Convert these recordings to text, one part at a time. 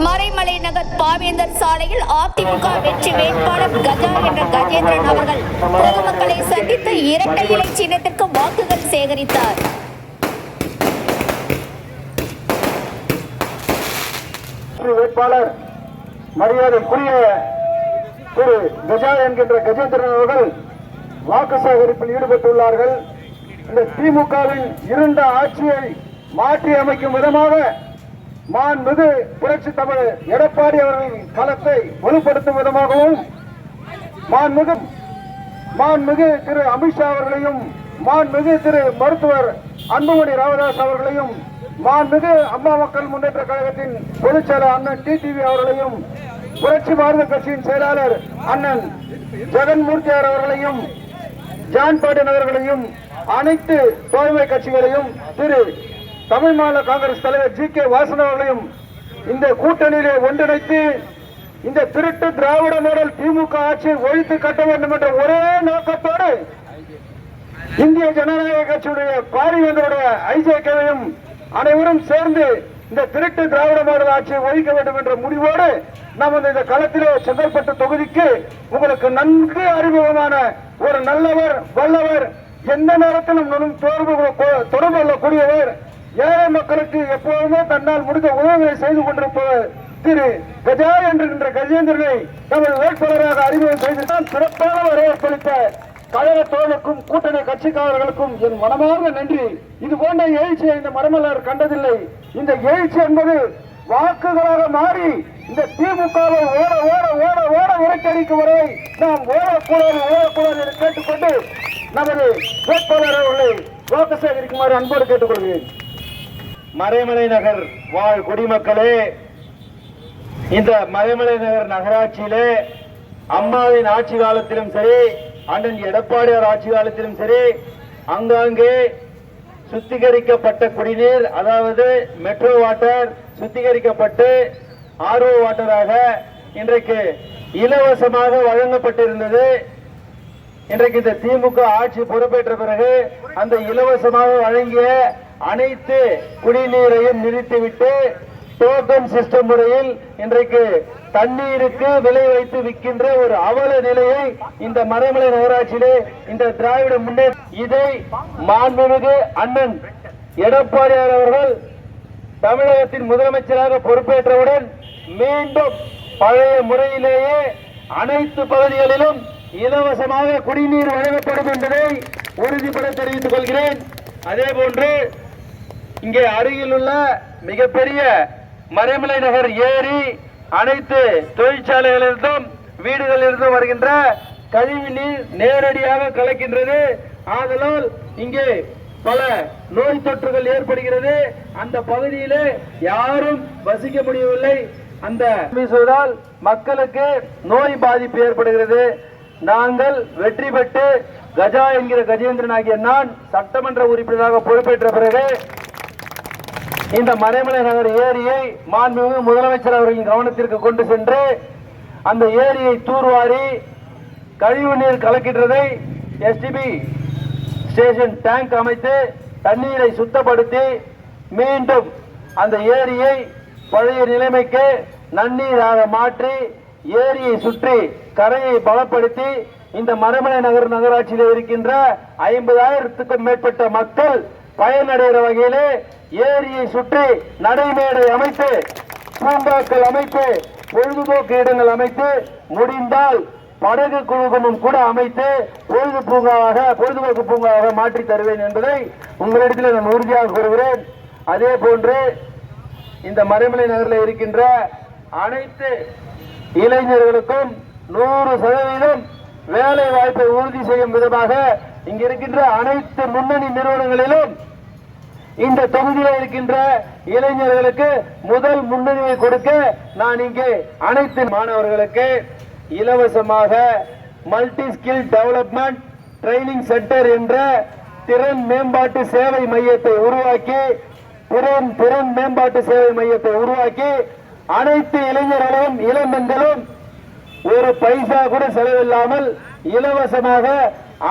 மறைமலை நகர் பாவேந்தர் சாலையில் அதிமுக வெற்றி வேட்பாளர் கஜா என்ற கஜேந்திரன் அவர்கள் பொதுமக்களை சந்தித்து இரட்டை இலை சின்னத்திற்கு வாக்குகள் சேகரித்தார். வேட்பாளர் மரியாதைக்குரிய திரு கஜா என்கின்ற கஜேந்திரன் அவர்கள் வாக்கு சேகரிப்பில் ஈடுபட்டுள்ளார்கள். இந்த திமுகவின் இருண்ட ஆட்சியை மாற்றி அமைக்கும் விதமாக மாண்புமிகு புரட்சி தமிழ் எடப்பாடி அவர்களின் களத்தை வலுப்படுத்தும் விதமாகவும் மாண்புமிகு திரு அமித்ஷா அவர்களையும் மாண்புமிகு திரு மருத்துவர் அன்புமணி ராமதாஸ் அவர்களையும் மாண்புமிகு அம்மா மக்கள் முன்னேற்ற கழகத்தின் பொதுச் செயலர் அண்ணன் டிடிவி அவர்களையும் புரட்சி பாரத கட்சியின் செயலாளர் அண்ணன் ஜெகன்மூர்த்தியார் அவர்களையும் ஜான் பாண்டியன் அவர்களையும் அனைத்து தோழமை கட்சிகளையும் திரு தமிழ் மாநில காங்கிரஸ் தலைவர் ஜி கே வாசன் அவர்களையும் இந்த கூட்டணியிலே ஒன்றிணைத்து இந்த திருட்டு திராவிட மாடல் திமுக ஆட்சியை ஒழித்து கட்ட வேண்டும் என்ற ஒரே நோக்கத்தோடு இந்திய ஜனநாயக கட்சியுடைய பார்லிமென்டுடைய ஐஜேகேவையும் அனைவரும் சேர்ந்து இந்த திருட்டு திராவிட மாடல் ஆட்சியை ஒழிக்க வேண்டும் என்ற முடிவோடு நாம் இந்த களத்திலே செங்கல்பட்டு தொகுதிக்கு உங்களுக்கு நன்கு அறிமுகமான ஒரு நல்லவர் வல்லவர், எந்த நேரத்திலும் தொடர்பு கொள்ளக்கூடியவர், ஏழை மக்களுக்கு எப்போதுமே தன்னால் முடிந்த உதவியை செய்து கொண்டிருப்பவர் திரு கஜா என்கின்ற கஜேந்திரனை நமது வேட்பாளராக அறிமுகம் செய்துதான் சிறப்பான வரவேற்பளித்த கழக தோழருக்கும் கூட்டணி கட்சிக்காரர்களுக்கும் என் மனமார்ந்த நன்றி. இது போன்ற எழுச்சியை இந்த மரமலர் கண்டதில்லை. இந்த எழுச்சி என்பது வாக்குகளாக மாறி இந்த திமுகவை ஓட ஓட ஓட ஓட விரட்டடிக்கும் வரை நாம் ஓடக்கூடாது என்று கேட்டுக்கொண்டு நமது வேட்பாளர் அவர்களை வாக்கு சேகரிக்குமாறு அன்போடு கேட்டுக்கொள்கிறேன். மறைமலை நகர் வாழ் குடிமக்களே, இந்த மறைமலை நகர் நகராட்சியிலே அம்மாவின் ஆட்சி காலத்திலும் சரி, அண்ணன் எடப்பாடியார் ஆட்சி காலத்திலும் சரி, அங்காங்கே சுத்திகரிக்கப்பட்ட குடிநீர், அதாவது மெட்ரோ வாட்டர் சுத்திகரிக்கப்பட்டு ஆர்ஓ வாட்டராக இன்றைக்கு இலவசமாக வழங்கப்பட்டிருந்தது. இன்றைக்கு இந்த திமுக ஆட்சி பொறுப்பேற்ற பிறகு அந்த இலவசமாக வழங்கிய அனைத்து குடிநீரையும் நிறுத்திவிட்டு டோக்கன் சிஸ்டம் முறையில் இன்றைக்கு தண்ணீருக்கு விலை வைத்து விற்கின்ற ஒரு அவல நிலையை இந்த மறைமலை நகராட்சியிலே இந்த திராவிட முன்னேற்ற இதை மாண்புமிகு அண்ணன் எடப்பாடியார் அவர்கள் தமிழகத்தின் முதலமைச்சராக பொறுப்பேற்றவுடன் மீண்டும் பழைய முறையிலேயே அனைத்து பகுதிகளிலும் இலவசமாக குடிநீர் வழங்கப்படும் என்பதை உறுதிபட தெரிவித்துக் கொள்கிறேன். அதே போன்று இங்கே அருகில் உள்ள மிகப்பெரிய மறைமலை நகர் ஏரி அனைத்து தொழிற்சாலைகளிலிருந்தும் வீடுகளிலிருந்தும் வருகின்ற கழிவு நீர் நேரடியாக கலக்கின்றது. ஆதலால் இங்கே பல நோய் தொற்றுகள் ஏற்படுகிறது. அந்த பகுதியிலே யாரும் வசிக்க முடியவில்லை. அந்த வீசுவதால் மக்களுக்கு நோய் பாதிப்பு ஏற்படுகிறது. நாங்கள் வெற்றி பெற்று கஜா என்கிற கஜேந்திரன் ஆகிய நான் சட்டமன்ற உறுப்பினராக பொறுப்பேற்ற பிறகு இந்த மறைமலை நகர் ஏரியை மாண்புமிகு முதலமைச்சர் அவர்களின் கவனத்திற்கு கொண்டு சென்று அந்த ஏரியை தூர்வாரி கழிவு நீர் கலக்கின்றதை எஸ்டிபி ஸ்டேஷன் டேங்க் அமைத்து தண்ணீரை சுத்தப்படுத்தி மீண்டும் அந்த ஏரியை பழைய நிலைமைக்கு நன்னீராக மாற்றி ஏரியை சுற்றி கரையை பலப்படுத்தி இந்த மறைமலை நகர் நகராட்சியில் இருக்கின்ற 50,000க்கும் மேற்பட்ட மக்கள் பயனடைகிற வகையிலே ஏரியை சுற்றி நடைமேடை அமைத்து பூங்காக்கள் அமைத்து பொழுதுபோக்கு இடங்கள் அமைத்து முடிந்தால் படகு குழுமமும் கூட அமைத்து பொழுதுபோக்கு பூங்காவாக மாற்றி தருவேன் என்பதை உங்களிடத்தில் நான் உறுதியாக கூறுகிறேன். அதே போன்று இந்த மறைமலை நகரில் இருக்கின்ற அனைத்து இளைஞர்களுக்கும் 100% வேலை வாய்ப்பை உறுதி செய்யும் விதமாக இங்க இருக்கின்ற அனைத்து முன்னணி நிறுவனங்களிலும் இந்த தொகுதியில் இருக்கின்ற இளைஞர்களுக்கு முதல் முன்னுரிமை கொடுக்க நான் இங்கே அனைத்து மாணவர்களுக்கு இலவசமாக multi skill development training centre என்ற திறன் மேம்பாட்டு சேவை மையத்தை உருவாக்கி அனைத்து இளைஞர்களும் இளம்பெண்களும் ஒரு பைசா கூட செலவில்லாமல் இலவசமாக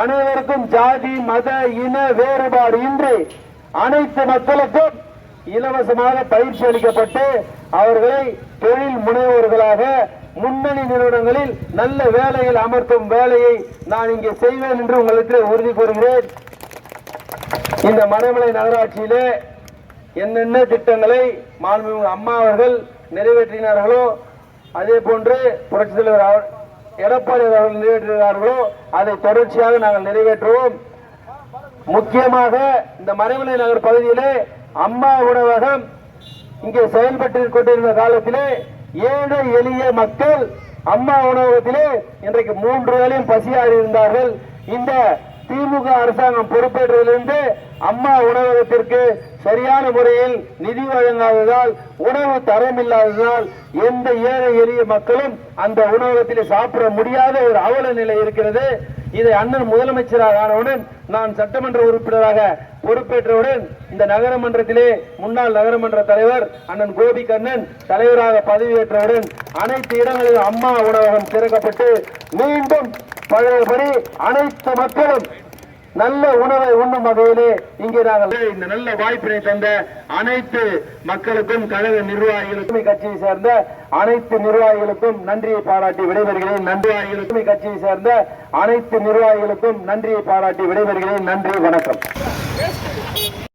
அனைவருக்கும் ஜாதி மத இன வேறுபாடு இன்றி அனைத்து மக்களுக்கும் இலவசமாக பயிற்சி அளிக்கப்பட்டு அவர்களை தொழில் முனைவோர்களாக முன்னணி நிறுவனங்களில் நல்ல வேலையில் அமர்த்தும் வேலையை நான் இங்கே செய்வேன் என்று உங்களுக்கு உறுதி கூறுகிறேன். இந்த மறைமலை நகராட்சியிலே என்னென்ன திட்டங்களை மாண்புமிகு அம்மா அவர்கள் நிறைவேற்றினார்களோ அதே போன்று புரட்சித் தலைவர் எடப்பாடி அவர்கள் நிறைவேற்றினார்களோ அதை தொடர்ச்சியாக நாங்கள் நிறைவேற்றுவோம். முக்கியமாக இந்த மறைமலை நகர் பகுதியிலே அம்மா உணவகம் இங்கே செயல்பட்டு கொண்டிருந்த காலத்திலே ஏழை எளிய மக்கள் அம்மா உணவகத்திலே இன்றைக்கு 3 வேளையும் பசியாறி இருந்தார்கள். இந்த திமுக அரசாங்கம் பொறுப்பேற்றதிலிருந்து அம்மா உணவகத்திற்கு சரியான முறையில் நிதி வழங்காததால், உணவு தரம் இல்லாததால் எந்த ஏழை எளிய மக்களும் அந்த உணவகத்தில் சாப்பிட முடியாத ஒரு அவல நிலை இருக்கிறது. இதை அண்ணன் முதலமைச்சராக ஆனவுடன், நான் சட்டமன்ற உறுப்பினராக பொறுப்பேற்றவுடன் இந்த நகரமன்றத்திலே முன்னாள் நகரமன்ற தலைவர் அண்ணன் கோபி கண்ணன் தலைவராக பதவியேற்றவுடன் அனைத்து இடங்களிலும் அம்மா உணவகம் திறக்கப்பட்டு மீண்டும் பழையபடி அனைத்து மக்களும் நல்ல உணவை உண்ணும் வகையிலே இங்கே நாங்கள் இந்த நல்ல வாய்ப்பினை தந்த அனைத்து மக்களுக்கும், கழக நிர்வாகிகளுக்கும், கட்சியை சேர்ந்த அனைத்து நிர்வாகிகளுக்கும் நன்றியை பாராட்டி விடைபெறுகிறேன். கட்சியை சேர்ந்த அனைத்து நிர்வாகிகளுக்கும் நன்றியை பாராட்டி விடைபெறுகிறேன். நன்றி, வணக்கம்.